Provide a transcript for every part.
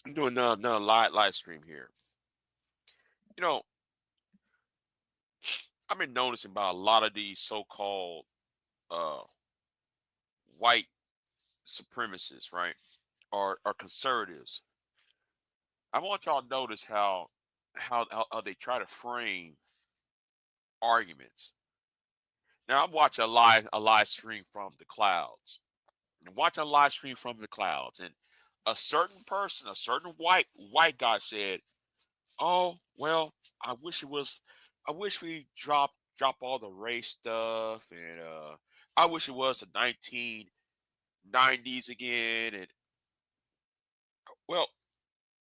I'm doing another live stream here. You know, I've been noticing about a lot of these so-called uh, white supremacists, right, or conservatives. I want y'all to notice how they try to frame arguments. Now I'm watching a live stream from the clouds. I'm watching a live stream from the clouds, and a certain person, a certain white guy said, "Oh well, I wish it was. I wish we drop all the race stuff, and I wish it was the 1990s again." And well,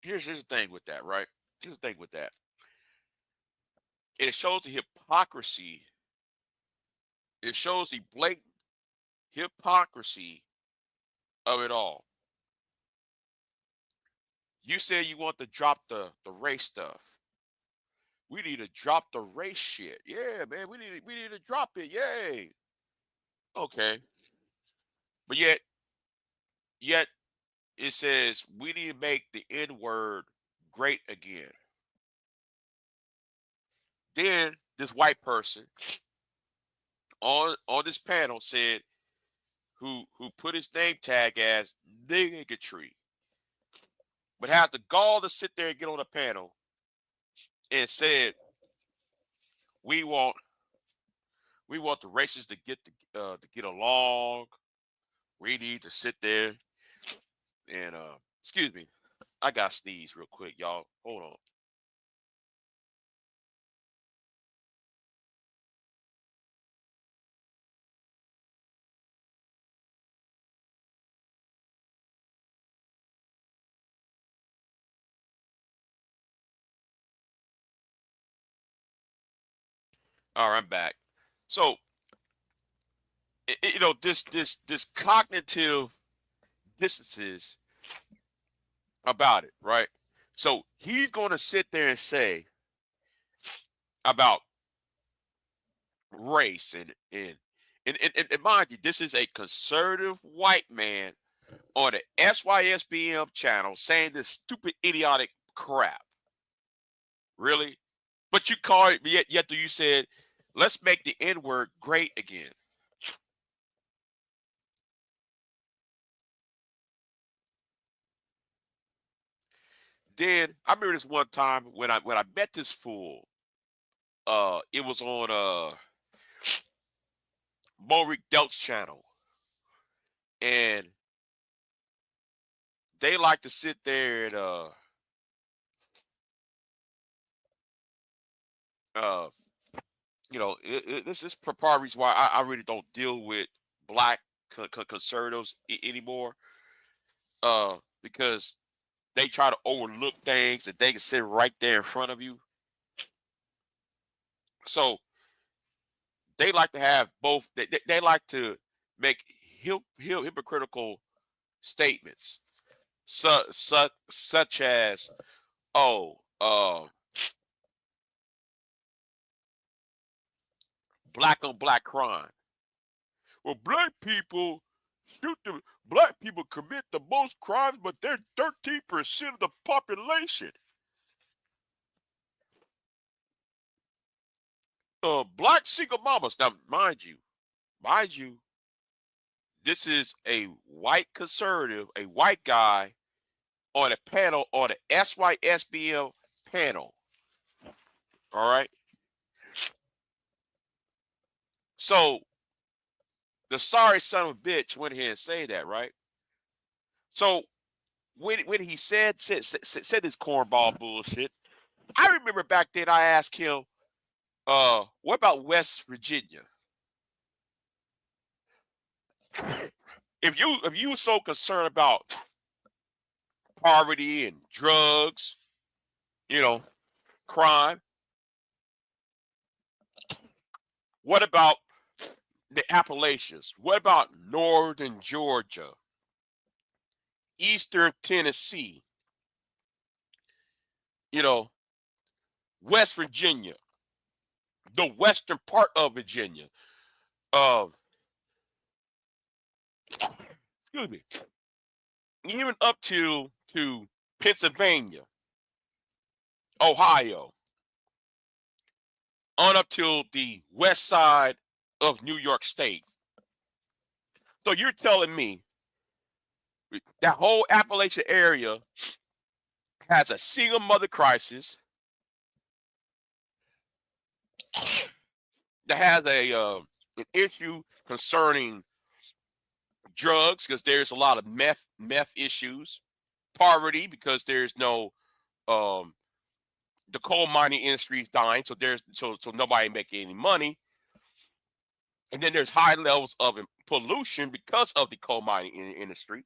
here's the thing with that, right? Here's the thing with that. It shows the hypocrisy. It shows the blatant hypocrisy of it all. You say you want to drop the race stuff. We need to drop the race shit. Yeah, man, we need to drop it. Yay. Okay. But yet it says we need to make the N word great again. Then this white person on this panel said who put his name tag as niggatry, but has the gall to sit there and get on the panel and said we want we want the races to get along. We need to sit there and excuse me, I got sneeze real quick, y'all. Hold on. All right, I'm back. So this cognitive distances about it, right? So he's going to sit there and say about race and mind you, this is a conservative white man on the SYSBM channel saying this stupid, idiotic crap. Really? But you call it yet you said, let's make the N word great again. Then I remember this one time when I met this fool. It was on Maury Delk's channel, and they like to sit there and uh this is part of the reason why I really don't deal with black conservatives anymore. Because they try to overlook things that they can sit right there in front of you. So they like to have both. They like to make hypocritical statements, such as, "Oh, black on black crime. Well, black people commit the most crimes, but they're 13% of the population. Black single mamas." Now, mind you, this is a white conservative, a white guy on a panel on the SYSBM panel. All right. So the sorry son of a bitch went here and say that, right? So when he said this cornball bullshit, I remember back then I asked him, what about West Virginia? If you were so concerned about poverty and drugs, you know, crime, what about the Appalachians? What about northern Georgia, eastern Tennessee, you know, West Virginia, the western part of Virginia, uh, excuse me, even up to Pennsylvania, Ohio, on up to the west side of New York State. So you're telling me that whole Appalachian area has a single mother crisis, that has an issue concerning drugs because there's a lot of meth issues, poverty because there's no um, the coal mining industry is dying, so so nobody making any money, and then there's high levels of pollution because of the coal mining industry,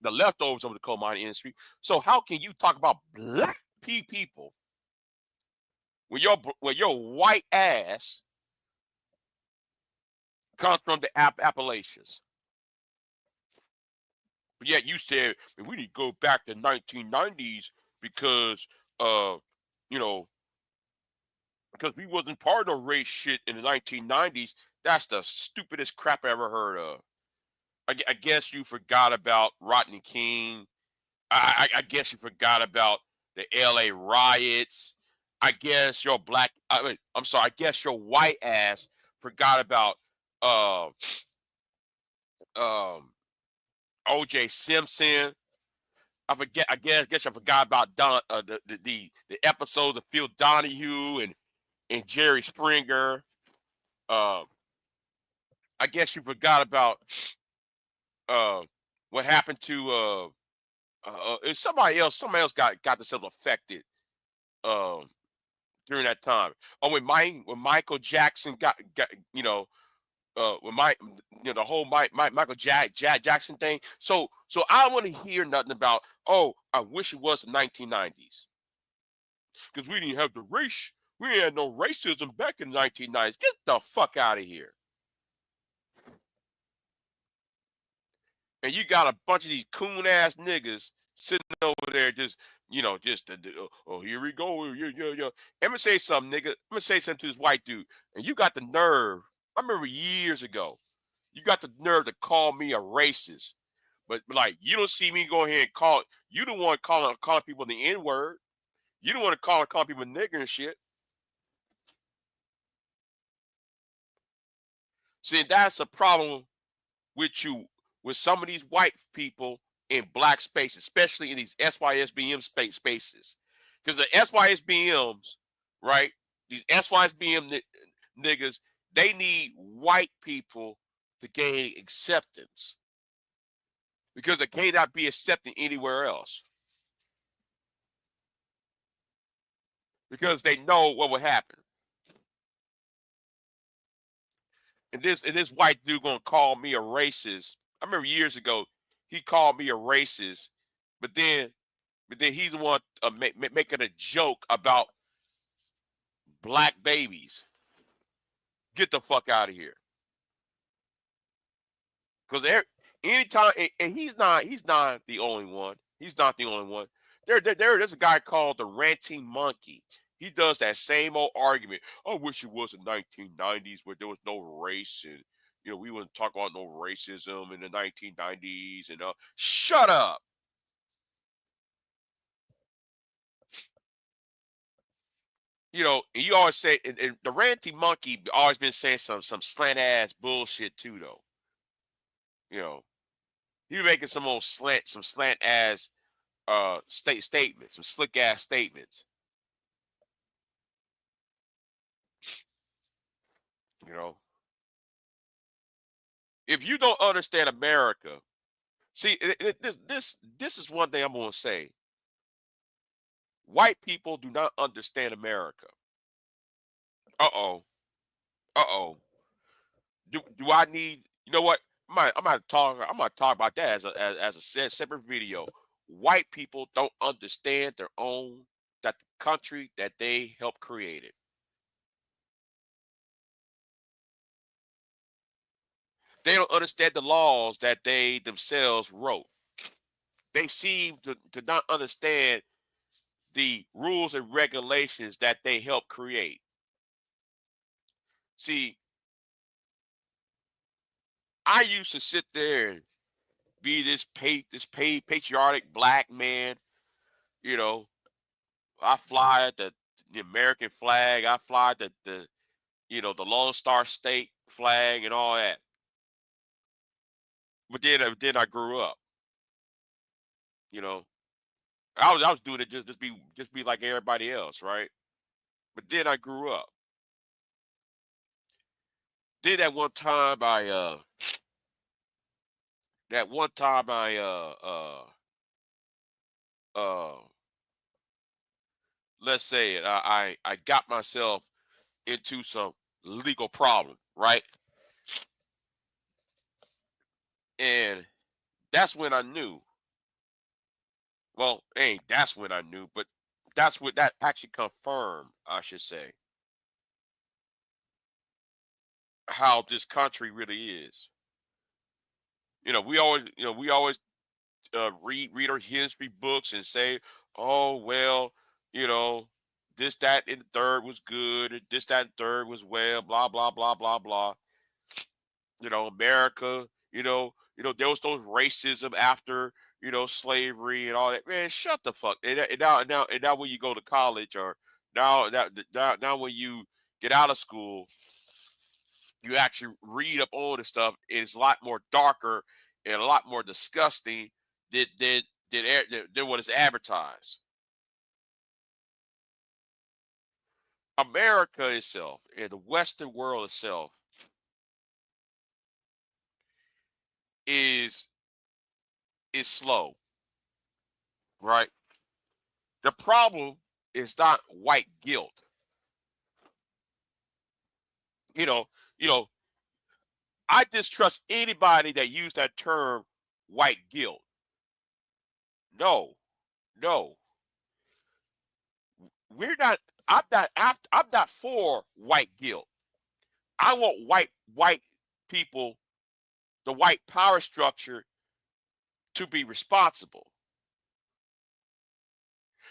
the leftovers of the coal mining industry. So how can you talk about black people when your white ass comes from the Appalachians? But yet you said we need to go back to 1990s because uh you know because we wasn't part of race shit in the 1990s. That's the stupidest crap I ever heard of. I guess you forgot about Rodney King. I guess you forgot about the LA riots. I guess your I'm sorry. I guess your white ass forgot about uh um OJ Simpson. I forget. I guess I forgot about the episodes of Phil Donahue and Jerry Springer. Uh, I guess you forgot about uh, what happened to somebody else. Somebody else got themselves affected um, during that time. Oh, when Michael Jackson got when the whole Michael Jackson thing. So I don't want to hear nothing about. Oh, I wish it was the 1990s. Because we didn't have the race. We didn't have no racism back in the 1990s. Get the fuck out of here. And you got a bunch of these coon ass niggas sitting over there just, oh, here we go. Yeah. Let me say something, nigga. Let me say something to this white dude. And you got the nerve. I remember years ago, you got the nerve to call me a racist. But like, you don't see me go ahead and call, you don't want to calling people the N word. You don't want to call people nigger and shit. See, that's a problem with you with some of these white people in black spaces, especially in these SYSBM spaces. Because the SYSBMs, right? These SYSBM niggas, they need white people to gain acceptance because they cannot be accepted anywhere else because they know what will happen. And this white dude gonna call me a racist. I remember years ago he called me a racist, but then he's the one making a joke about black babies. Get the fuck out of here. Because anytime, and he's not the only one. He's not the only one. There's a guy called the Ranting Monkey. He does that same old argument. I wish it was the 1990s where there was no race and we wouldn't talk about no racism in the 1990s and shut up. And you always say, and the Ranty Monkey always been saying some slant ass bullshit too, though. You know, he be making some slant ass statements, some slick ass statements. You know, if you don't understand America, see this is one thing I'm gonna say. White people do not understand America. Uh oh. Uh oh. Do I need? You know what? I'm gonna talk about that as a separate video. White people don't understand their own that the country that they helped create it. They don't understand the laws that they themselves wrote. They seem to not understand the rules and regulations that they helped create. See, I used to sit there and be this patriotic black man. You know, I fly at the American flag. I fly the the Lone Star State flag and all that. But then I grew up. You know, I was doing it just be like everybody else, right? But then I grew up. Then that one time I uh let's say it, I got myself into some legal problem, right? And that's when I knew. Well, ain't that's when I knew, but that's what that actually confirmed, I should say, how this country really is. We always read our history books and say, oh well, you know, this, that, and the third was good, and this, that, and third was well, blah, blah, blah, blah, blah. America, there was those racism after, slavery and all that. Man, shut the fuck. And now when you go to college, or now when you get out of school, you actually read up all this stuff. It's a lot more darker and a lot more disgusting than than what is advertised. America itself and the Western world itself is slow, right? The problem is not white guilt. You know, you know, I distrust anybody that use that term white guilt. No, no, we're not. I'm not for white guilt. I want white people, the white power structure, to be responsible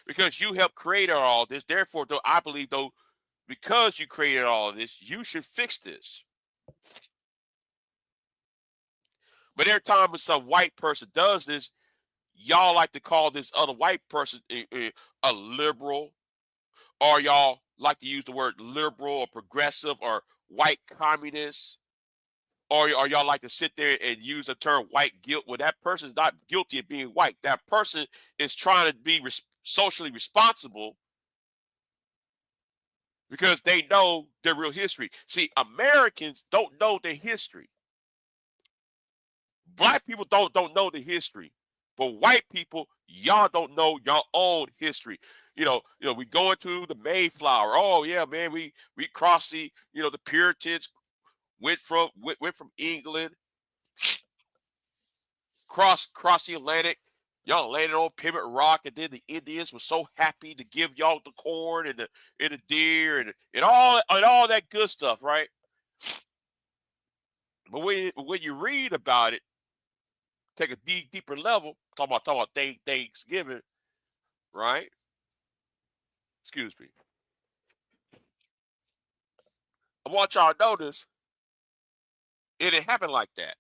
because you helped create all this. Therefore, though I believe though because you created all of this, you should fix this. But every time when some white person does this, y'all like to call this other white person a liberal, or y'all like to use the word liberal or progressive or white communist, or y'all like to sit there and use the term white guilt. Well, that person's not guilty of being white. That person is trying to be socially responsible because they know their real history. See, Americans don't know their history. Black people don't know the history, but white people, y'all don't know your own history. We go into the Mayflower. Oh yeah, man, we crossed the Puritans went from England, cross the Atlantic. Y'all landed on Pivot Rock, and then the Indians were so happy to give y'all the corn and the deer and all that good stuff, right? But when you read about it, take a deeper level, talking about Thanksgiving, right? Excuse me. I want y'all to notice it didn't happen like that.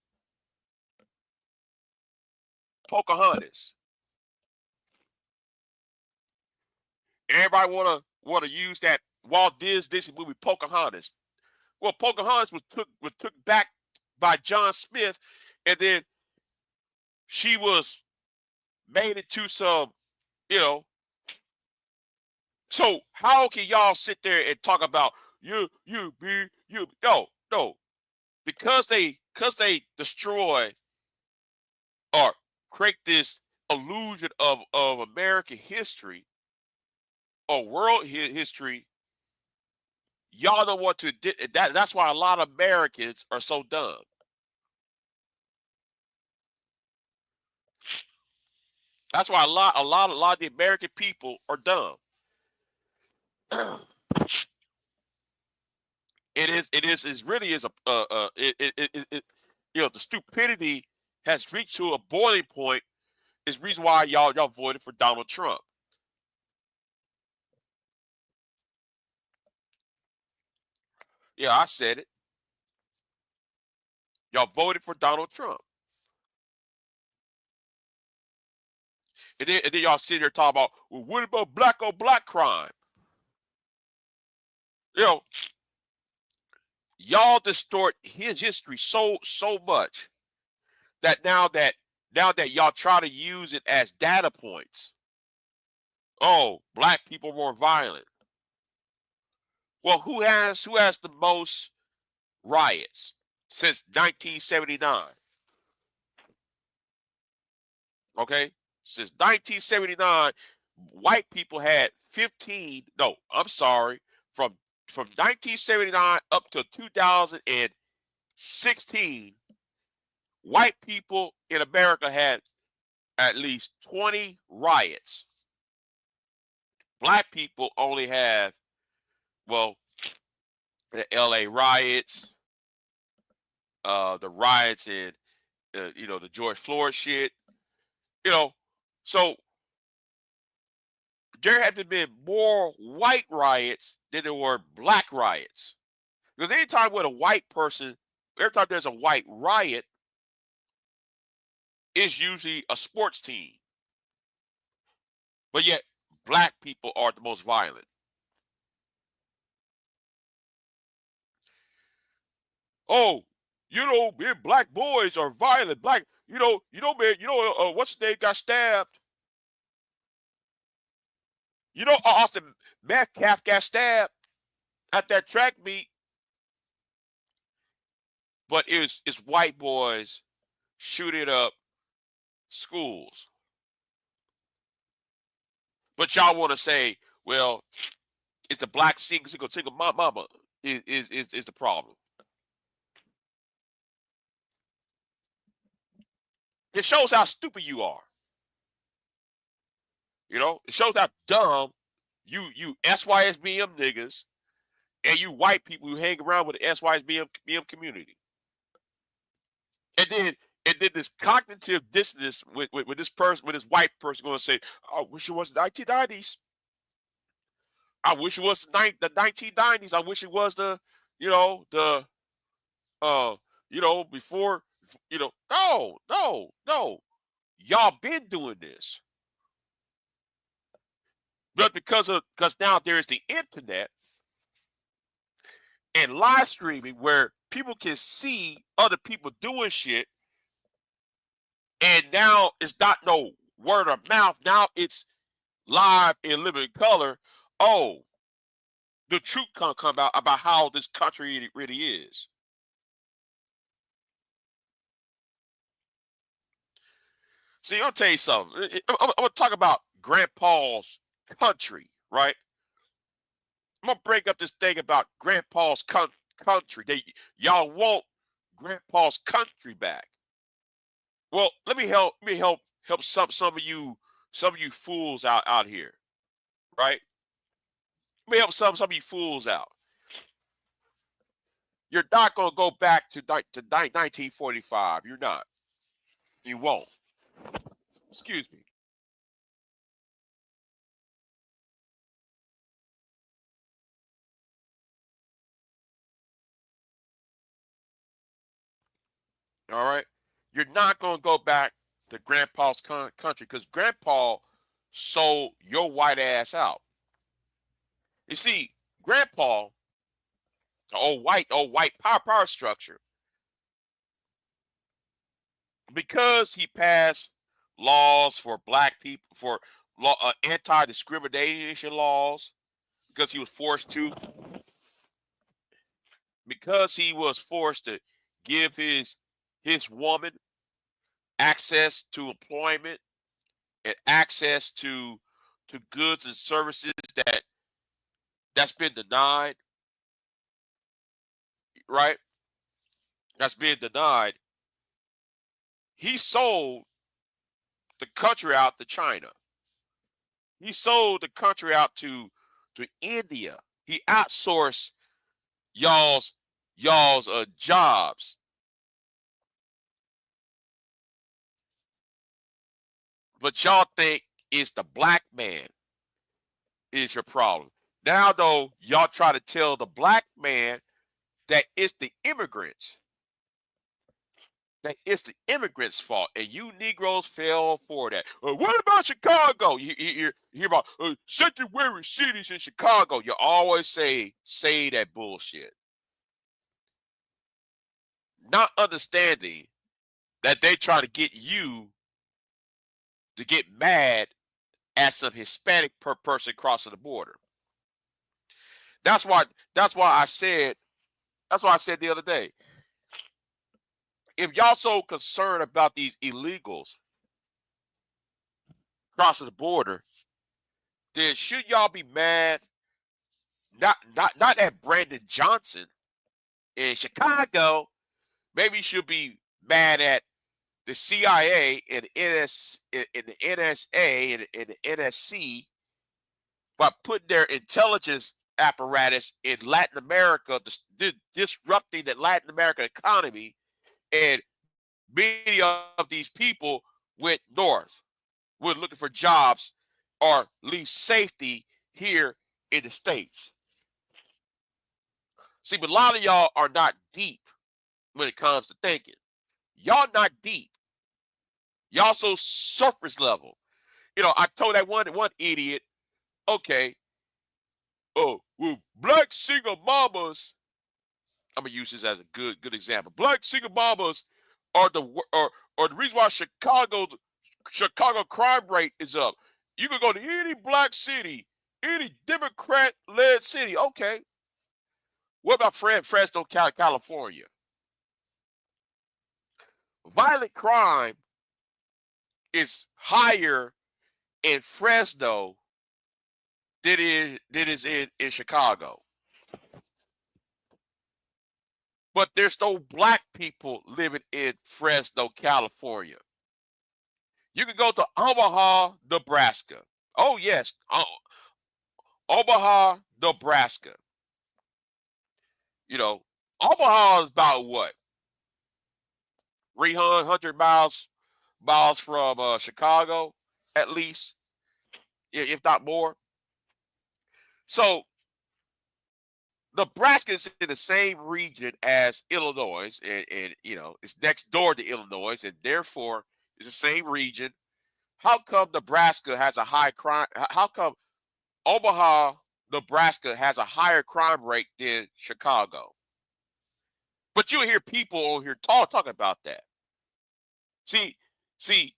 Pocahontas. Everybody wanna use that Walt Disney movie Pocahontas. Well, Pocahontas was took back by John Smith, and then she was made into some, you know. So how can y'all sit there and talk about you be you? No, no, because they destroy or create this illusion of American history or world history. Y'all don't want to. That's why a lot of Americans are so dumb. That's why a lot of the American people are dumb. It really is the stupidity has reached to a boiling point. Is the reason why y'all voted for Donald Trump. Yeah, I said it. Y'all voted for Donald Trump. And then y'all sit here talking about, well, what about black on black crime? You know, y'all distort his history so much that now that y'all try to use it as data points. Oh, black people more violent. Well, who has the most riots since 1979? Okay, since 1979, white people had 15. No, I'm sorry, from 1979 up to 2016, white people in America had at least 20 riots. Black people only have, well, the LA riots, the riots in, the George Floyd shit, you know. So there had to be more white riots than there were black riots. Because anytime with a white person, every time there's a white riot, it's usually a sports team. But yet, black people are the most violent. Oh, man, black boys are violent. Black, man, what's his name got stabbed. Austin Metcalf got stabbed at that track meet. But it's white boys shooting up schools. But y'all want to say, well, it's the black single mama is the problem. It shows how stupid you are. It shows how dumb you SYSBM niggas and you white people who hang around with the SYSBM community. And then this cognitive dissonance with this person, with this white person going to say, I wish it was the 1990s. I wish it was the 1990s. I wish it was before, no. Y'all been doing this. But because now there is the internet and live streaming where people can see other people doing shit, and now it's not no word of mouth. Now it's live in living color. Oh, the truth can come out about how this country really is. See, I'll tell you something. I'm gonna talk about Grandpa's country, right? I'm gonna break up this thing about Grandpa's country. Y'all want Grandpa's country back. Well, let me help some of you fools out here, right? Let me help some of you fools out. You're not gonna go back to 1945. You're not. You won't. Excuse me. All right. You're not gonna go back to Grandpa's country because Grandpa sold your white ass out. You see, Grandpa, the old white power structure, because he passed laws for black people, for anti-discrimination laws, because he was forced to, give his woman access to employment and access to goods and services that's been denied, right? That's been denied. He sold the country out to China. He sold the country out to India. He outsourced y'all's jobs. But y'all think it's the black man is your problem. Now though, y'all try to tell the black man that it's the immigrants. that it's the immigrants' fault, and you Negroes fell for that. What about Chicago? You hear about sanctuary cities in Chicago. You always say that bullshit, not understanding that they try to get you to get mad at some Hispanic person crossing the border. That's why. That's why I said. That's why I said the other day. If y'all so concerned about these illegals crossing the border, then should y'all be mad? Not at Brandon Johnson in Chicago. Maybe you should be mad at the CIA and the NSA and the NSC by putting their intelligence apparatus in Latin America, disrupting the Latin American economy, and many of these people went north, were looking for jobs or leave safety here in the States. See, but a lot of y'all are not deep when it comes to thinking. Y'all not deep. Y'all so surface level. I told that one idiot, okay, oh, well, black single mamas. I'm gonna use this as a good example. Black single mamas are the reason why Chicago crime rate is up. You can go to any black city, any Democrat-led city. Okay, what about Fresno, California? Violent crime is higher in Fresno than is in Chicago. But there's no black people living in Fresno, California. You can go to Omaha, Nebraska. Oh, yes, Omaha, Nebraska. Omaha is about what? 300 miles from Chicago, at least, if not more. So Nebraska is in the same region as Illinois, and it's next door to Illinois, and therefore it's the same region. How come Nebraska has a high crime? How come Omaha, Nebraska has a higher crime rate than Chicago? But you'll hear people on here talking about that. See,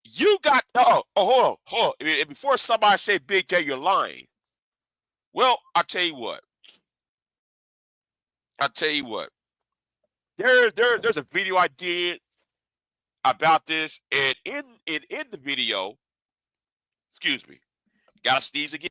you got hold on. And before somebody say Big J, you're lying. Well, I'll tell you what. There's a video I did about this, and in the video, excuse me, gotta sneeze again.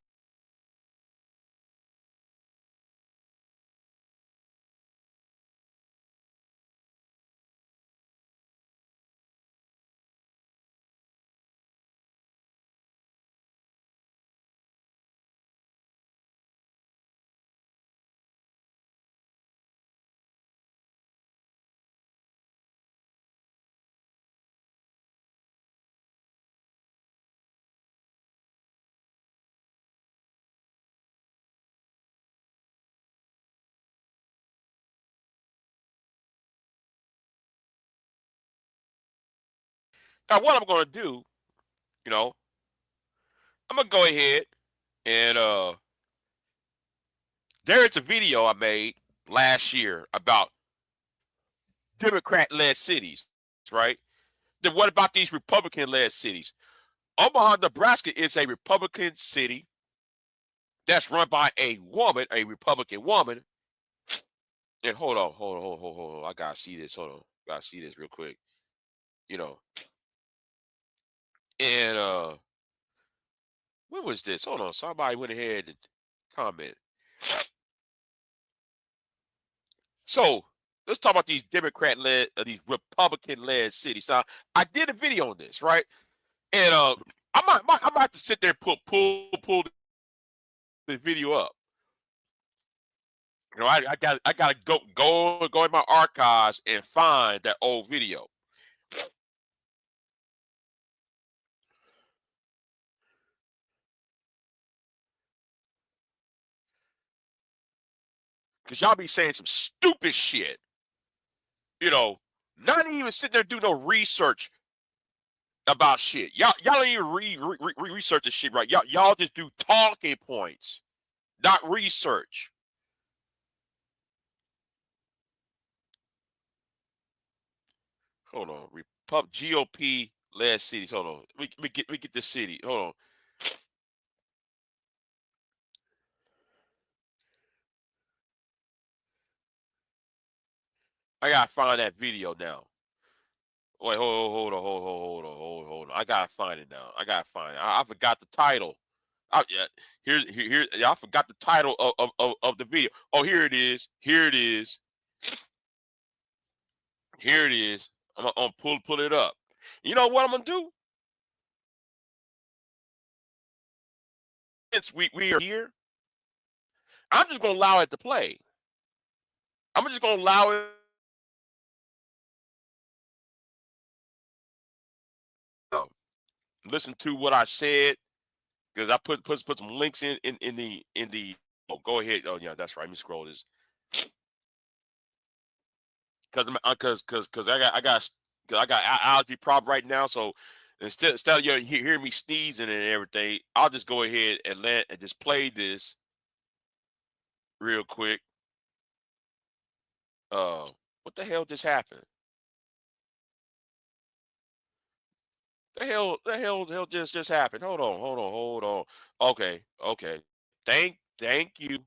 Now, what I'm gonna do, you know, I'm gonna go ahead and there's a video I made last year about Democrat-led cities, right? Then what about these Republican-led cities? Omaha, Nebraska is a Republican city that's run by a woman, a Republican woman. And hold on. I gotta see this. Hold on. Gotta see this real quick. You know. And when was this? Hold on. Somebody went ahead and comment. So let's talk about these Democrat-led, these Republican-led cities. Now, I did a video on this, right? And I might have to sit there and pull the video up. I gotta go in my archives and find that old video. Cause y'all be saying some stupid shit. You know, not even sit there and do no research about shit. Y'all don't even research the shit, right? Y'all just do talking points, not research. Hold on, GOP led cities. Hold on, we get the city. Hold on. I gotta find that video now. Wait, hold on. I gotta find it now. I gotta find it. I forgot the title. Yeah, I forgot the title of the video. Oh, here it is. Here it is. Here it is. I'm gonna pull it up. You know what I'm gonna do? Since we are here, I'm just gonna allow it to play. I'm just gonna allow it. Listen to what I said because I put some links in the. Oh, go ahead. Oh yeah, that's right. Let me scroll this because I got allergy problem right now. So instead of you hearing me sneezing and everything, I'll just go ahead and just play this real quick. What the hell just happened? The hell just happened. Hold on. Okay. Thank you.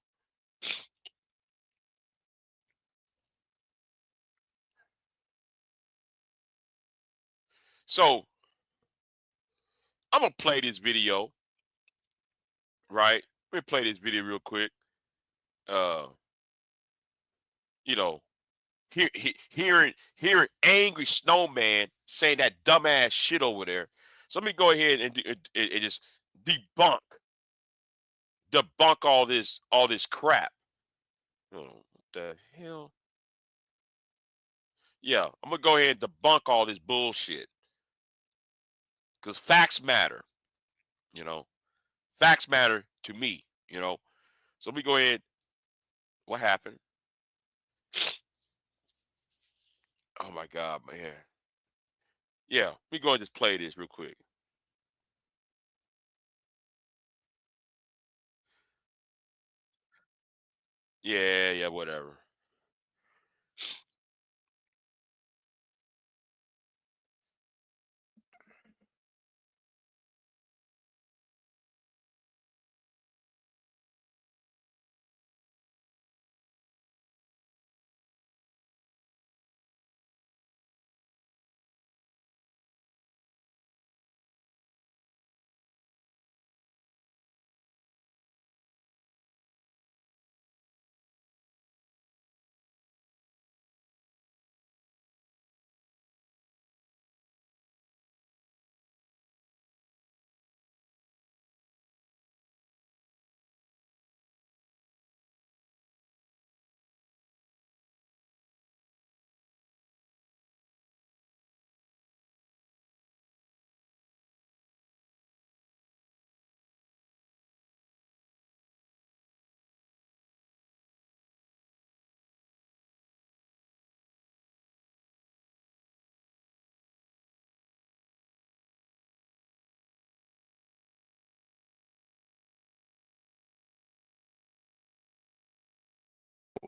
So I'm gonna play this video, right? Let me play this video real quick. Uh, you know, hearing angry snowman saying that dumbass shit over there. So let me go ahead and just debunk all this crap. Oh, what the hell? Yeah, I'm gonna go ahead and debunk all this bullshit because facts matter. You know, facts matter to me. So let me go ahead. What happened? Oh my god, man. Yeah, let me go ahead and just play this real quick. Yeah, whatever.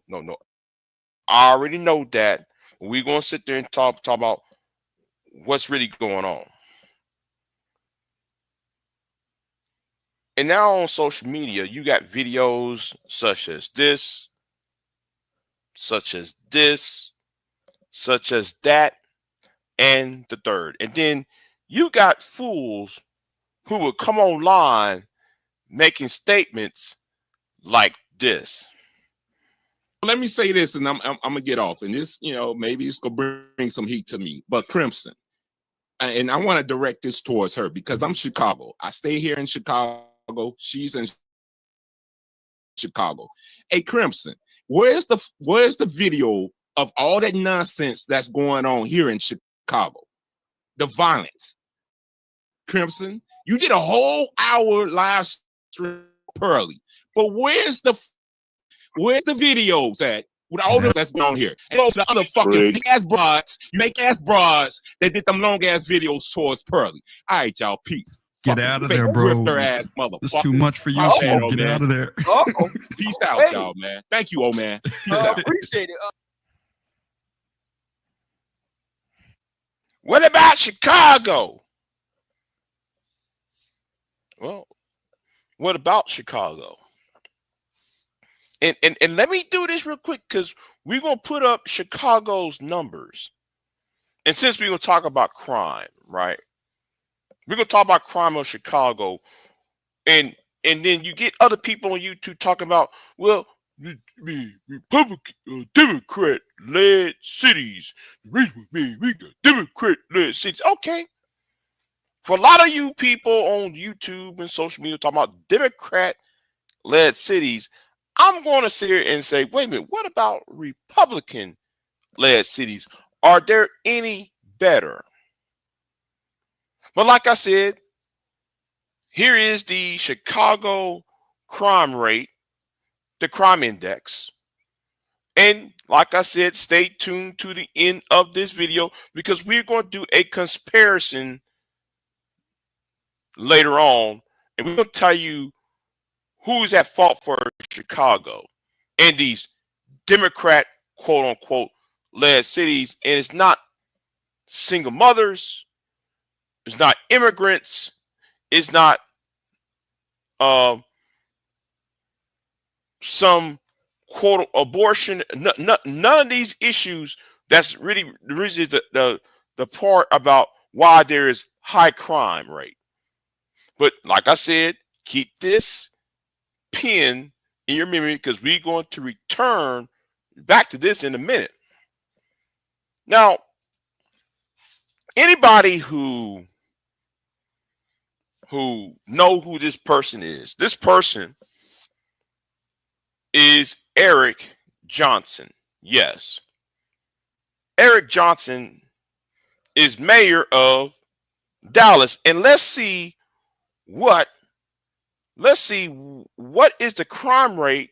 No. I already know that. We're gonna sit there and talk about what's really going on. And now on social media, you got videos such as this, such as that, and the third. And then you got fools who will come online making statements like this. Let me say this, and I'm gonna get off. And this, maybe it's gonna bring some heat to me. But Crimson, and I want to direct this towards her because I'm Chicago. I stay here in Chicago. She's in Chicago. Hey, Crimson, where's the video of all that nonsense that's going on here in Chicago? The violence. Crimson, you did a whole hour live stream early, but where's the videos at with all the that's going on here. And those the other fucking fake ass broads, make ass broads that did them long ass videos towards Pearly. All right, y'all, peace. Get out of there, bro. Ass motherfucker. It's too much for you. Get out of there. Peace out, y'all, man. Thank you, old man. Peace out. Appreciate it. What about Chicago? Well, what about Chicago? And let me do this real quick because we're going to put up Chicago's numbers. And since we're going to talk about crime, right? We're going to talk about crime of Chicago. And then you get other people on YouTube talking about, well, Republican, Democrat-led cities. We got Democrat-led cities. Okay. For a lot of you people on YouTube and social media talking about Democrat-led cities, I'm going to sit here and say, wait a minute, what about Republican-led cities? Are there any better? But like I said, here is the Chicago crime rate, the crime index. And like I said, stay tuned to the end of this video because we're going to do a comparison later on. And we're going to tell you who's at fault for Chicago and these Democrat, quote unquote, led cities. And it's not single mothers. It's not immigrants. It's not some quote abortion. None of these issues. That's really the reason the part about why there is high crime rate. But like I said, keep this pin in your memory because we're going to return back to this in a minute. Now, anybody who know who this person is Eric Johnson. Yes. Eric Johnson is mayor of Dallas. And let's see what is the crime rate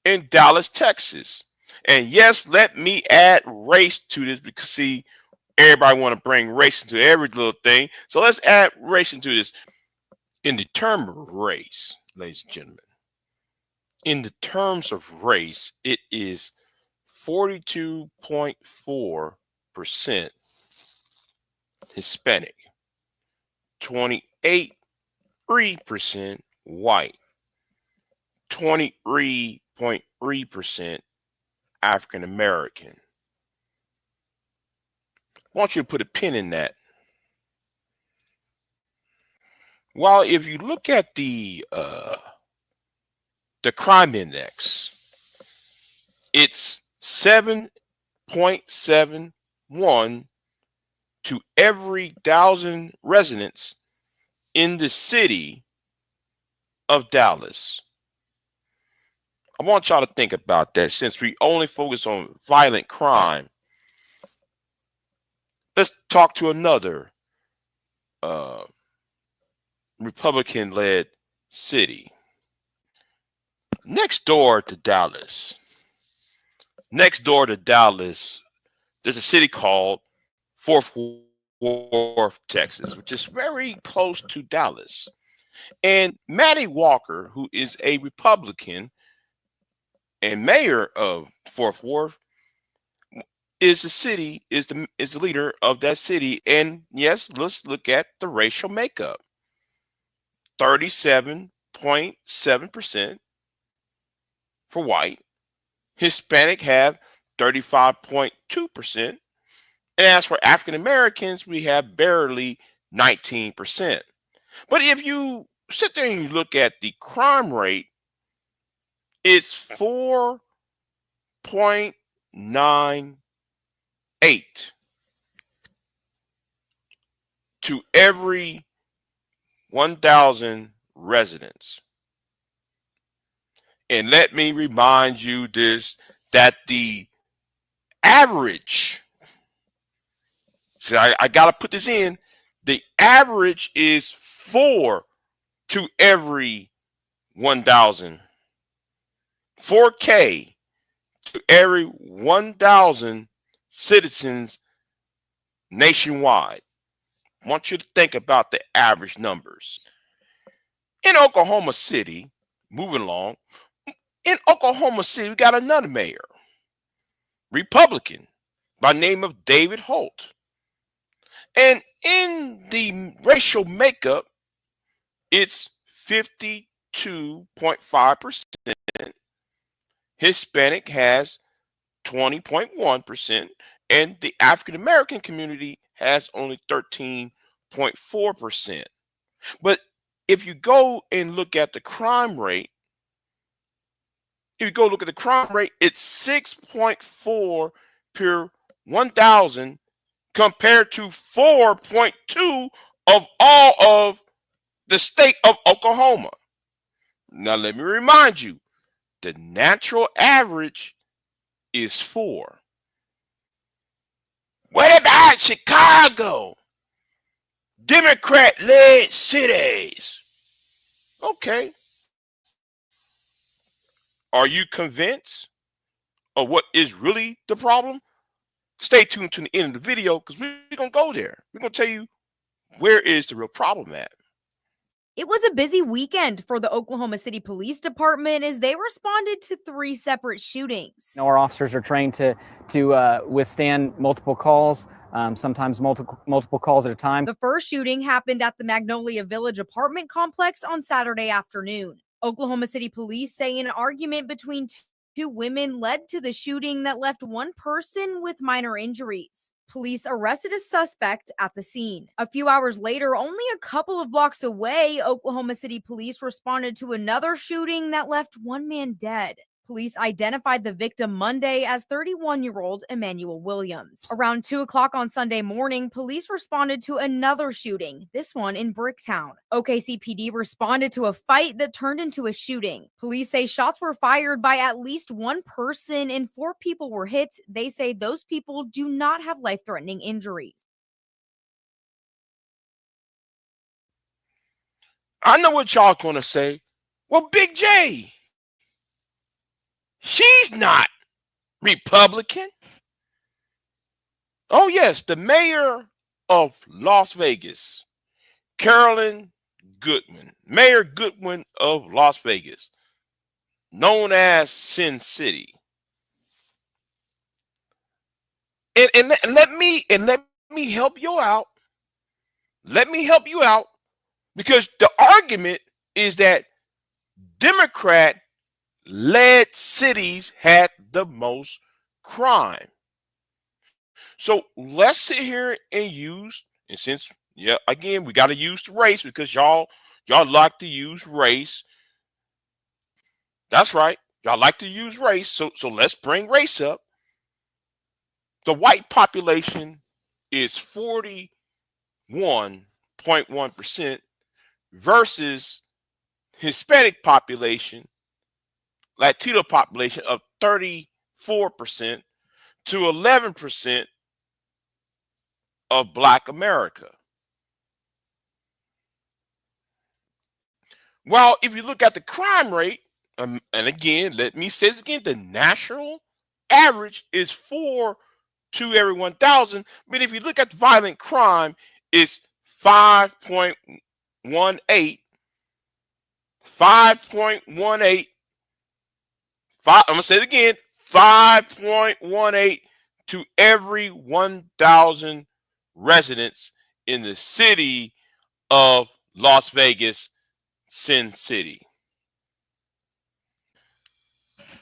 in Dallas, Texas. And yes, let me add race to this because see, everybody want to bring race into every little thing. So let's add race into this. In the term of race, ladies and gentlemen, in the terms of race, it is 42.4% Hispanic, 28.3% white, 23.3% African American. I want you to put a pin in that. Well, if you look at the crime index, it's 7.71 to every 1,000 residents in the city of Dallas. I want y'all to think about that since we only focus on violent crime. Let's talk to another Republican-led city. Next door to Dallas, there's a city called Fort Worth, Texas, which is very close to Dallas. And Matty Walker, who is a Republican and mayor of Fort Worth, is the leader of that city. And yes, let's look at the racial makeup. 37.7% for white. Hispanic have 35.2%. And as for African Americans, we have barely 19%. But if you sit there and you look at the crime rate, it's 4.98 to every 1,000 residents. And let me remind you that the average, so I got to put this in, the average is 4 to every 1,000. 4K every 1,000 citizens nationwide. I want you to think about the average numbers. In Oklahoma City, moving along, in Oklahoma City, we got another mayor, Republican, by name of David Holt. And in the racial makeup, it's 52.5%. Hispanic has 20.1%, and the African American community has only 13.4%. But if you go and look at the crime rate, it's 6.4 per 1,000 compared to 4.2 of all of the state of Oklahoma. Now, let me remind you, the natural average is 4. What about Chicago? Democrat-led cities. Okay. Are you convinced of what is really the problem? Stay tuned to the end of the video because we're going to go there. We're going to tell you where is the real problem at. It was a busy weekend for the Oklahoma City Police Department as they responded to 3 separate shootings. Our officers are trained to withstand multiple calls, sometimes multiple calls at a time. The first shooting happened at the Magnolia Village apartment complex on Saturday afternoon. Oklahoma City police say an argument between two women led to the shooting that left one person with minor injuries. Police arrested a suspect at the scene. A few hours later, only a couple of blocks away, Oklahoma City police responded to another shooting that left one man dead. Police identified the victim Monday as 31-year-old Emmanuel Williams. Around 2 o'clock on Sunday morning, police responded to another shooting, this one in Bricktown. OKCPD responded to a fight that turned into a shooting. Police say shots were fired by at least one person and 4 people were hit. They say those people do not have life-threatening injuries. I know what y'all going to say. Well, Big J, she's not Republican. Oh, yes, the mayor of Las Vegas, Carolyn Goodman, Mayor Goodwin of Las Vegas, known as Sin City. And let me help you out. Let me help you out because the argument is that Democrat-led cities had the most crime. So let's sit here and use, and since again we got to use the race because y'all like to use race. That's right, y'all like to use race. So let's bring race up. The white population is 41.1% versus Hispanic population, Latino population of 34% to 11% of Black America. Well, if you look at the crime rate, and again, let me say this again, the national average is 4 to every 1,000. But if you look at the violent crime, it's 5.18. 5.18. I'm going to say it again. 5.18 to every 1,000 residents in the city of Las Vegas, Sin City.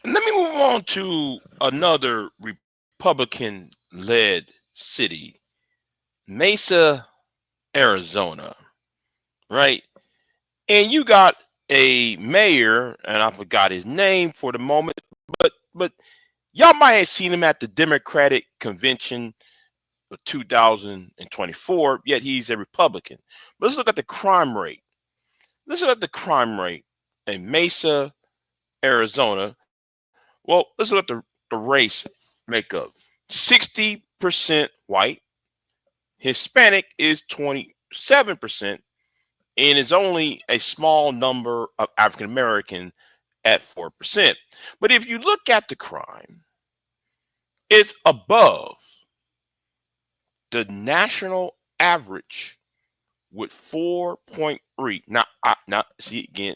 And let me move on to another Republican-led city, Mesa, Arizona, right? And you got a mayor, and I forgot his name for the moment, but y'all might have seen him at the Democratic convention of 2024, yet he's a Republican. But let's look at the crime rate. Let's look at the crime rate in Mesa, Arizona. Well, let's look at the race makeup. 60% white. Hispanic is 27%. And it's only a small number of African American at 4%. But if you look at the crime, It's above the national average with 4.3. Now, see again,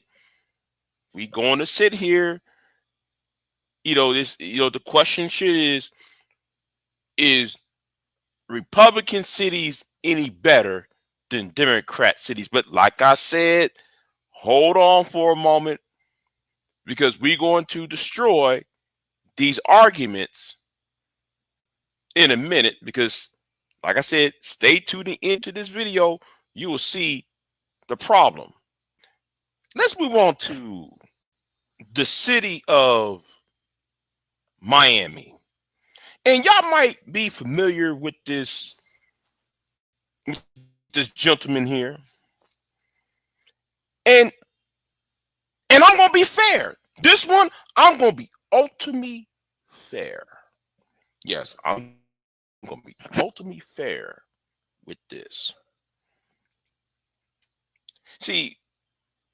we going to sit here. The question is Republican cities any better than Democrat cities? But like I said, hold on for a moment, because we're going to destroy these arguments in a minute. Because, like I said, stay to the end of this video. You will see the problem. Let's move on to the city of Miami. And y'all might be familiar with this gentleman here. And I'm going to be fair. This one, I'm going to be ultimately fair. Yes, I'm going to be ultimately fair with this. See,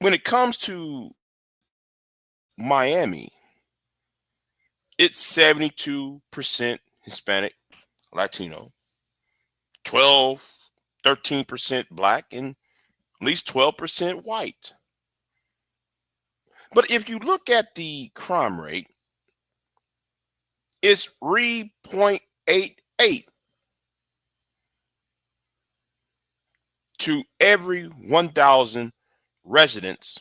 when it comes to Miami, it's 72% Hispanic, Latino, 13% Black, and at least 12% white. But if you look at the crime rate, it's 3.88 to every 1,000 residents.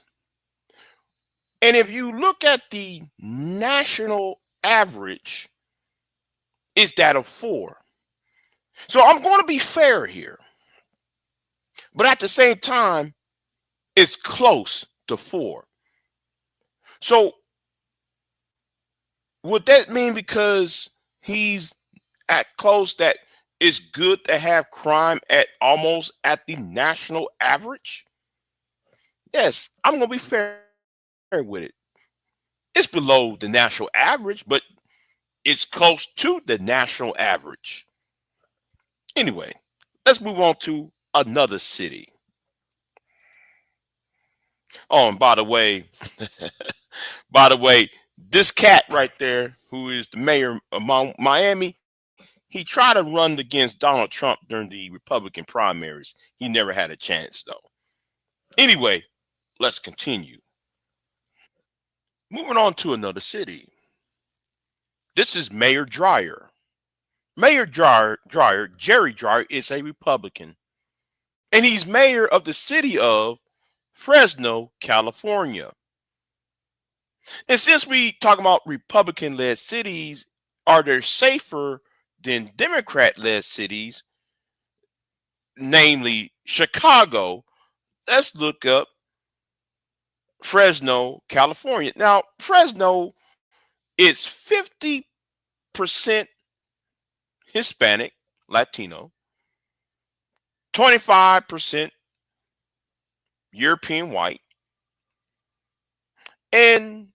And if you look at the national average, it's that of 4. So I'm going to be fair here. But at the same time, it's close to 4. So would that mean because he's at close that it's good to have crime at almost at the national average? Yes, I'm going to be fair with it. It's below the national average, but it's close to the national average. Anyway, let's move on to another city. Oh, and by the way, this cat right there, who is the mayor of Miami, he tried to run against Donald Trump during the Republican primaries. He never had a chance, though. Anyway, let's continue. Moving on to another city. This is Mayor Dreyer. Mayor Dreyer, Jerry Dreyer, is a Republican, and he's mayor of the city of Fresno, California. And since we talk about Republican-led cities, are they safer than Democrat-led cities, namely Chicago? Let's look up Fresno, California. Now, Fresno is 50% Hispanic, Latino, 25% European white, and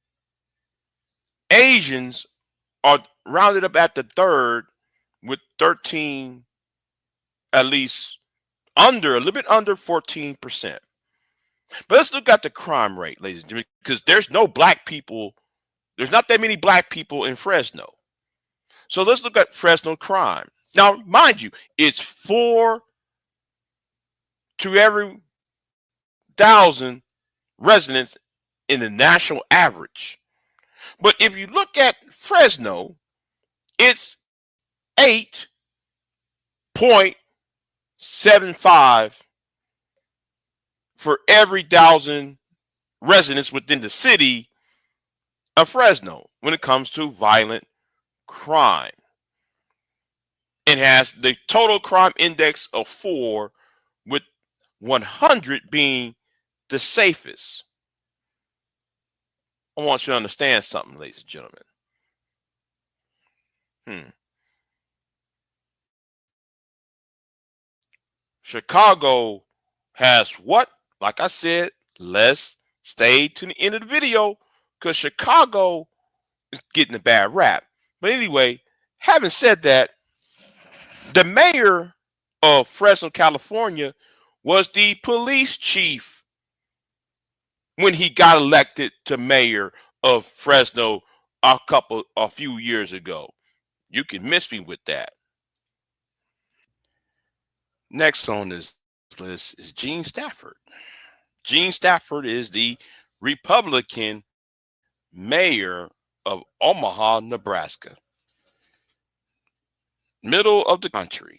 Asians are rounded up at the third with 13, at least a little bit under 14%. But let's look at the crime rate, ladies and gentlemen, because there's no black people. There's not that many black people in Fresno. So let's look at Fresno crime. Now, mind you, it's 4 to every 1,000 residents in the national average. But if you look at Fresno, it's 8.75 for every 1,000 residents within the city of Fresno when it comes to violent crime. It has the total crime index of 4, with 100 being the safest. I want you to understand something, ladies and gentlemen. Chicago has what? Like I said, let's stay to the end of the video, because Chicago is getting a bad rap. But anyway, having said that, the mayor of Fresno, California, was the police chief when he got elected to mayor of Fresno a few years ago. You can miss me with that. Next on this list is Gene Stafford. Gene Stafford is the Republican mayor of Omaha, Nebraska, middle of the country,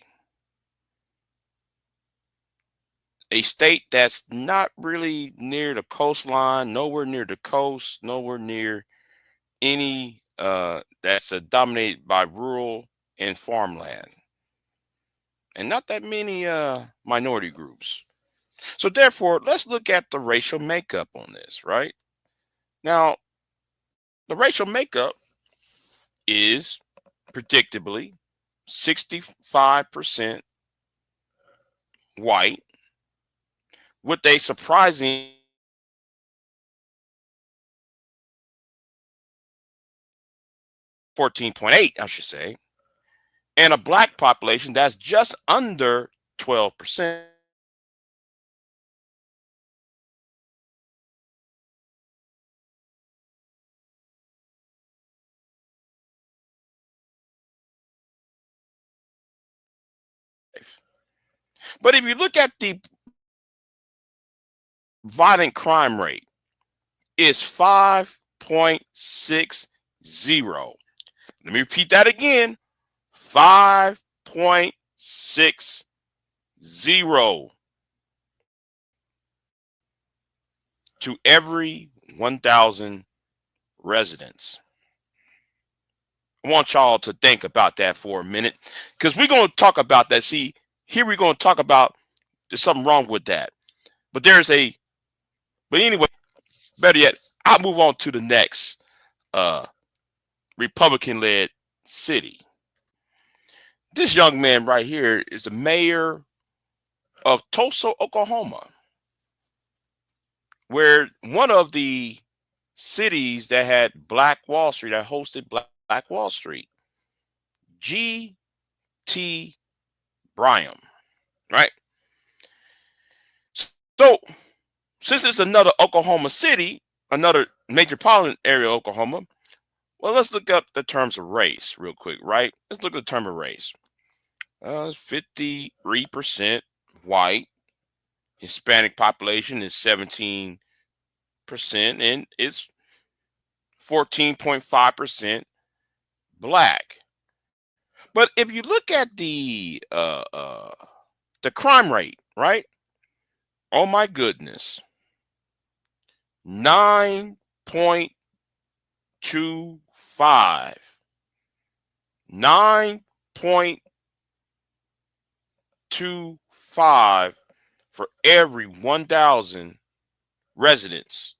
a state that's not really near the coastline, nowhere near the coast, nowhere near any that's dominated by rural and farmland, and not that many minority groups. So therefore, let's look at the racial makeup on this, right? Now, the racial makeup is predictably 65% white, with a surprising 14.8, I should say, and a black population that's just under 12%. But if you look at the violent crime rate, is 5.60. Let me repeat that again. 5.60 to every 1,000 residents. I want y'all to think about that for a minute, because we're going to talk about that. See, here we're going to talk about there's something wrong with that. But anyway, better yet, I'll move on to the next Republican-led city. This young man right here is the mayor of Tulsa, Oklahoma, where one of the cities that had Black Wall Street, that hosted Black Wall Street, G.T. Byram, right? So, since it's another Oklahoma city, another metropolitan area of Oklahoma, well, let's look up the terms of race real quick, right? Let's look at the term of race. 53% white. Hispanic population is 17%, and it's 14.5% black. But if you look at the crime rate, right? Oh my goodness. 9.25. 9.25 for every 1,000 residents.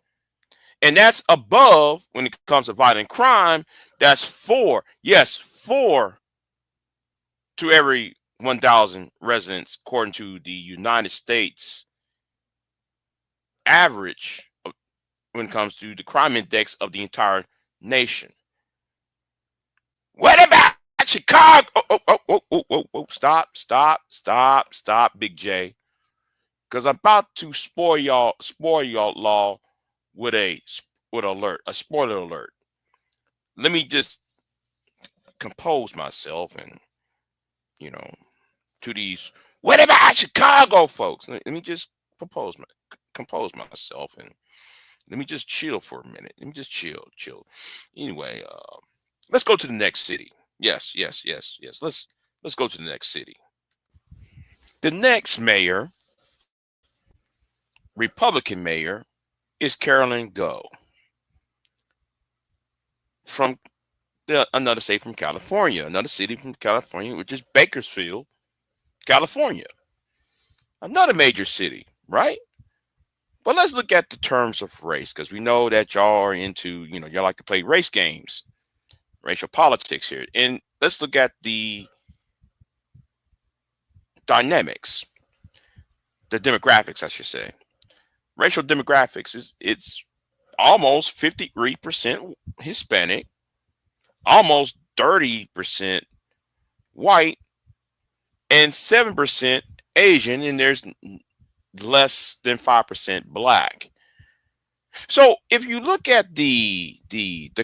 And that's above, when it comes to violent crime, that's 4. Yes, 4 to every 1,000 residents, according to the United States average when it comes to the crime index of the entire nation. What about Chicago? Stop, Big J. Because I'm about to spoil y'all law with a spoiler alert. Let me just compose myself and, to these, what about Chicago folks? Let me just compose myself, and let me just chill for a minute. Let me just chill. Anyway, let's go to the next city. Yes. Let's go to the next city. The next mayor, Republican mayor, is Carolyn Go, from another state from California, another city from California, which is Bakersfield, California. Another major city, right? But let's look at the terms of race, because we know that y'all are into, y'all like to play race games, racial politics here. And let's look at the dynamics, the demographics, I should say. Racial demographics it's almost 53% Hispanic, almost 30% white, and 7% Asian, and there's less than 5% black. So if you look at the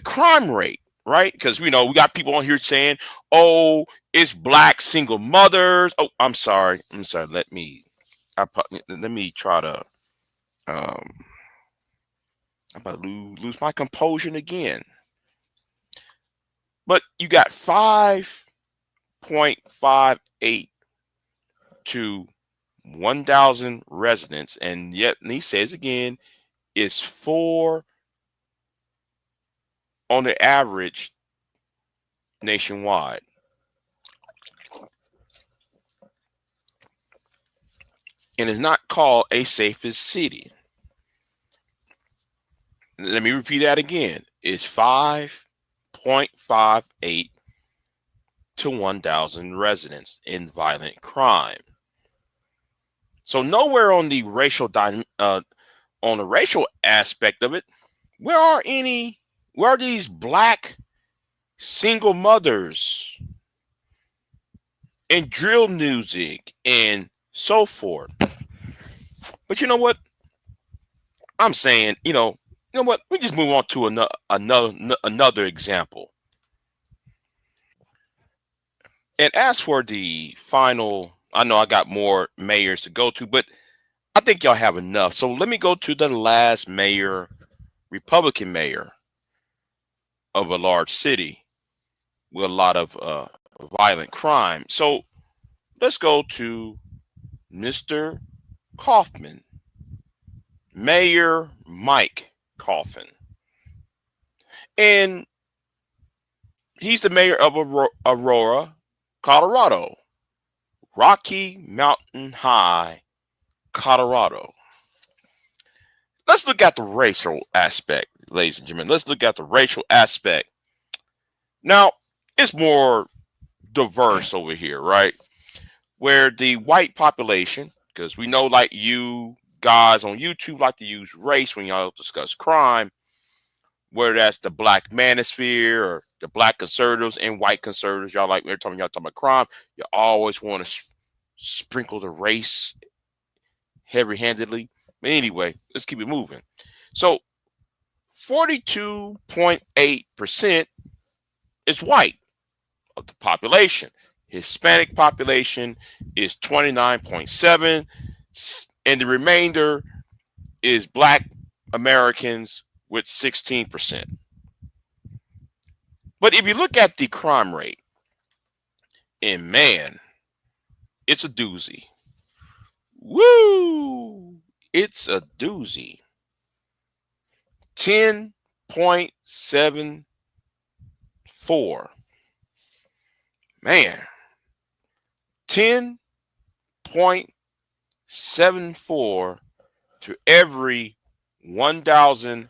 crime rate, right? Because we got people on here saying, "Oh, it's black single mothers." Oh, I'm sorry. Let me try to. I'm about to lose my composure again. But you got 5.58 to 1,000 residents, and yet he says again, it's 4 on the average nationwide. And it's not called a safest city. Let me repeat that again. It's 5.58 to 1,000 residents in violent crime. So nowhere on the racial aspect of it, where are these black single mothers and drill music and so forth? But you know what? I'm saying, you know what? We just move on to another example. And as for the final, I know I got more mayors to go to, but I think y'all have enough. So let me go to the last mayor, Republican mayor of a large city with a lot of violent crime. So let's go to Mr. Kaufman, Mayor Mike Coffin. And he's the mayor of Aurora, Colorado, Rocky Mountain High, Colorado. Let's look at the racial aspect, ladies and gentlemen. Let's look at the racial aspect. Now, it's more diverse over here, right? Where the white population, because we know, like, you guys on YouTube like to use race when y'all discuss crime, whether that's the black manosphere or the black conservatives and white conservatives. Y'all, like, every time y'all talking about crime, you always want to sprinkle the race heavy-handedly. But anyway, let's keep it moving. So 42.8% is white of the population. Hispanic population is 29.7%, and the remainder is black Americans with 16%. But if you look at the crime rate, and man, it's a doozy. Woo! It's a doozy. 10.74. Man. 10.74 to every 1,000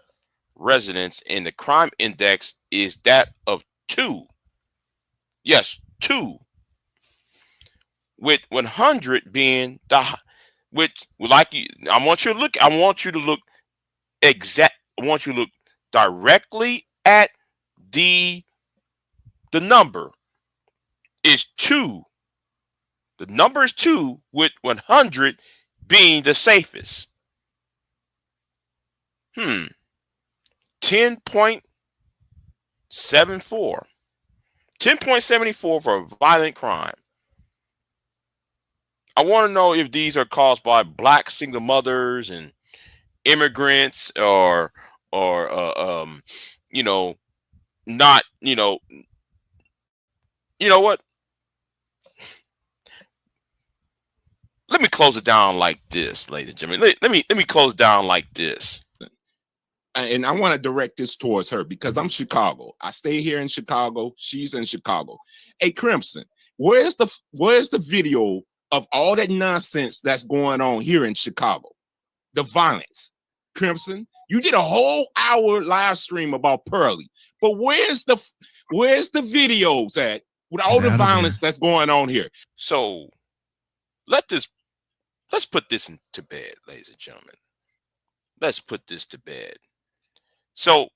residents, and the crime index is that of 2. Yes, 2. With 100 being the, which, like, I want you to look directly at the number is 2. The number is 2, with 100 being the safest. 10.74. 10.74 for violent crime. I want to know if these are caused by black single mothers and immigrants, or not, you know what? Let me close it down like this, ladies and gentlemen. Let me close down like this. And I want to direct this towards her because I'm Chicago. I stay here in Chicago. She's in Chicago. Hey, Crimson, where's the video of all that nonsense that's going on here in Chicago? The violence. Crimson, you did a whole hour live stream about Pearly, but where's the videos at with all the violence that's going on here? So let's put this to bed, ladies and gentlemen. Let's put this to bed. So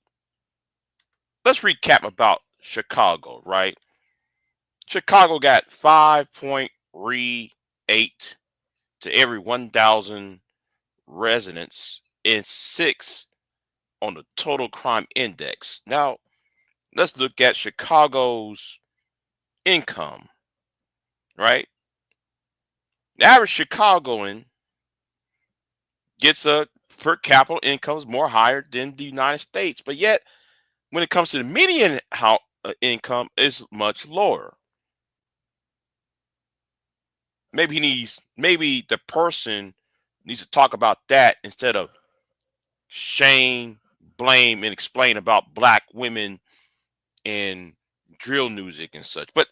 let's recap about Chicago, right? Chicago got 5.38 to every 1,000 residents and 6 on the total crime index. Now, let's look at Chicago's income, right? The average Chicagoan gets a per capita income is more higher than the United States, but yet when it comes to the median income is much lower. Maybe the person needs to talk about that instead of shame, blame, and explain about black women and drill music and such. But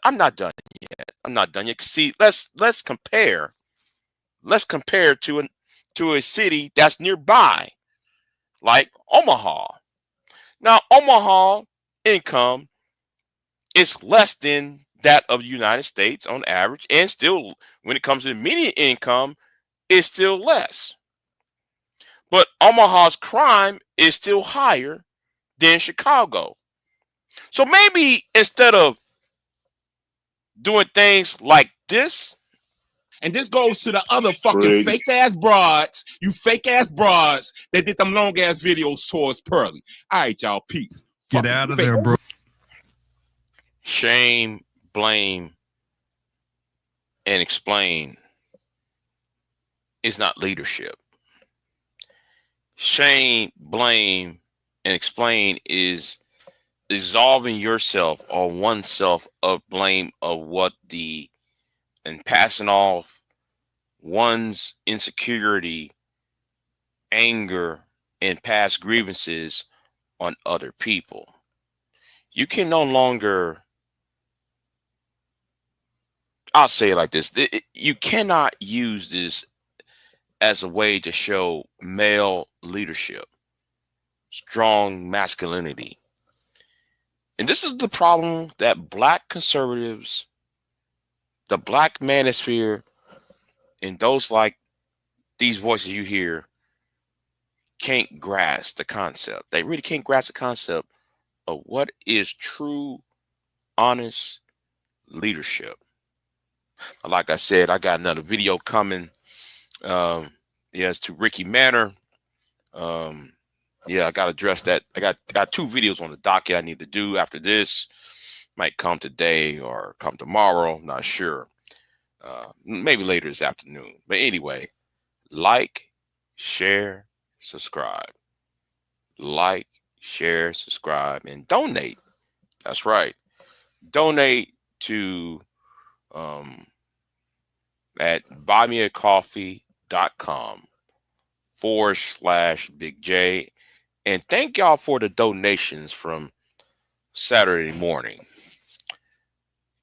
I'm not done yet. I'm not done yet. See, let's compare. Let's compare to a city that's nearby, like Omaha. Now, Omaha income is less than that of the United States on average, and still, when it comes to the median income, it's still less. But Omaha's crime is still higher than Chicago. So maybe instead of doing things like this, And this goes to the other fucking fake ass broads, you fake ass broads that did them long ass videos towards Pearly. All right, y'all, peace. Get Fucking out of fake. there, bro. shame, blame, and explain is not leadership. Shame, blame, and explain is absolving yourself or oneself of blame of what and passing off one's insecurity, anger, and past grievances on other people. You can no longer, I'll say it like this, you cannot use this as a way to show male leadership, strong masculinity. And this is the problem that black conservatives, the black manosphere, and those like these voices you hear can't grasp the concept. They really can't grasp the concept of what is true, honest leadership. Like I said, I got another video coming. Yes, to Ricky Manor. Yeah, I got to address that. I got 2 videos on the docket I need to do after this. Might come today or come tomorrow. Not sure. Maybe later this afternoon. But anyway, like, share, subscribe. Like, share, subscribe, and donate. That's right. Donate to at BuymeaCoffee.com/BigJ. And thank y'all for the donations from Saturday morning.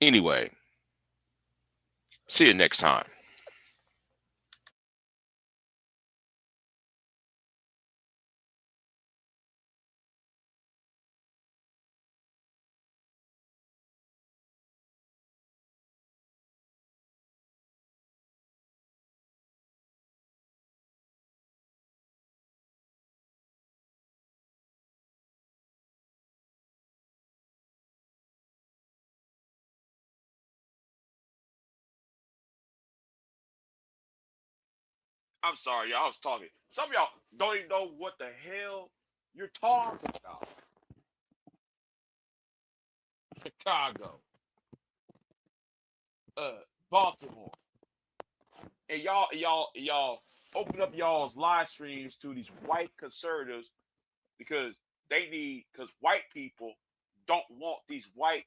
Anyway, see you next time. I'm sorry, y'all. I was talking. Some of y'all don't even know what the hell you're talking about. Chicago, Baltimore, and y'all open up y'all's live streams to these white conservatives because because white people don't want these white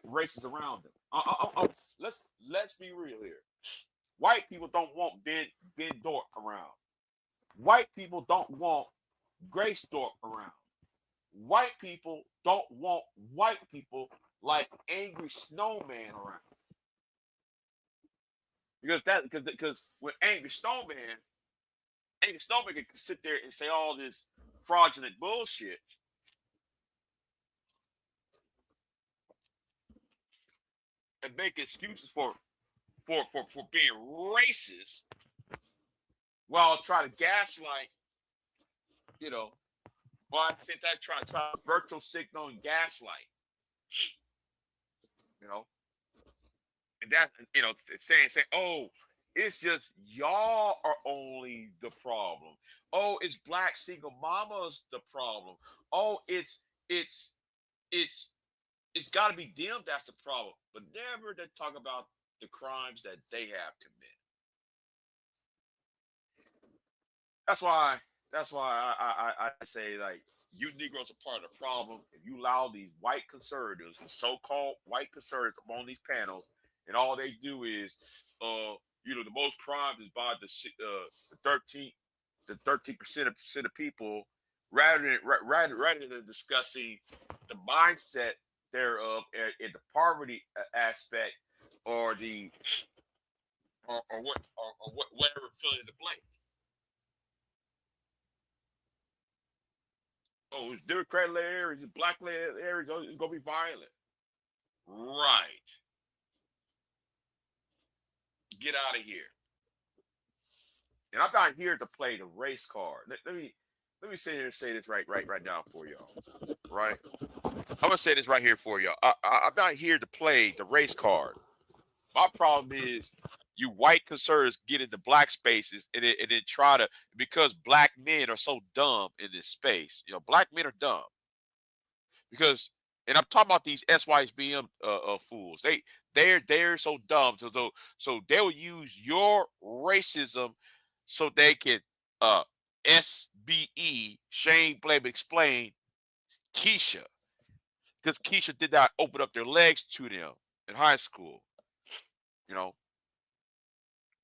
races around them. Let's be real here. White people don't want Ben Dork around. White people don't want Grace Dork around. White people don't want white people like Angry Snowman around. Because when Angry Snowman can sit there and say all this fraudulent bullshit. And make excuses for being racist while try to gaslight, while at the same time try virtual signal and gaslight. And that, saying, oh, it's just y'all are only the problem. Oh, it's black single mamas the problem. Oh, it's it's got to be them that's the problem, but never to talk about the crimes that they have committed. That's why I say, like, you Negroes are part of the problem. If you allow these white conservatives, the so-called white conservatives, on these panels, and all they do is, the most crime is by the 13% of people, rather than discussing the mindset thereof and the poverty aspect, or whatever fill in the blank. Oh, it's Democrat-led areas, it's black-led areas, it's gonna be violent. Right. Get out of here. And I'm not here to play the race card. Let me sit here and say this right now for y'all. Right? I'm gonna say this right here for y'all. I'm not here to play the race card. My problem is you white conservatives get into black spaces and then try to, because black men are so dumb in this space. Black men are dumb because, and I'm talking about these SYSBM fools. They're so dumb, so they'll use your racism so they can SBE, shame, blame, explain Keisha, because Keisha did not open up their legs to them in high school.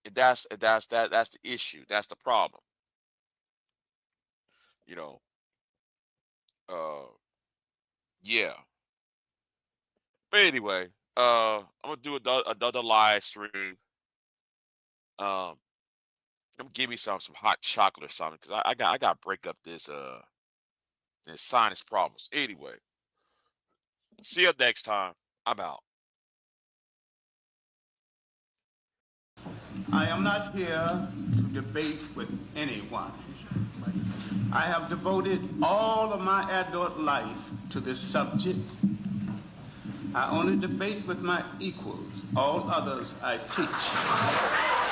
And that's the issue. That's the problem. Yeah. But anyway, I'm gonna do another live stream. I'm gonna give me some hot chocolate or something, because I got to break up this sinus problems. Anyway, see you next time. I'm out. I am not here to debate with anyone. I have devoted all of my adult life to this subject. I only debate with my equals. All others I teach.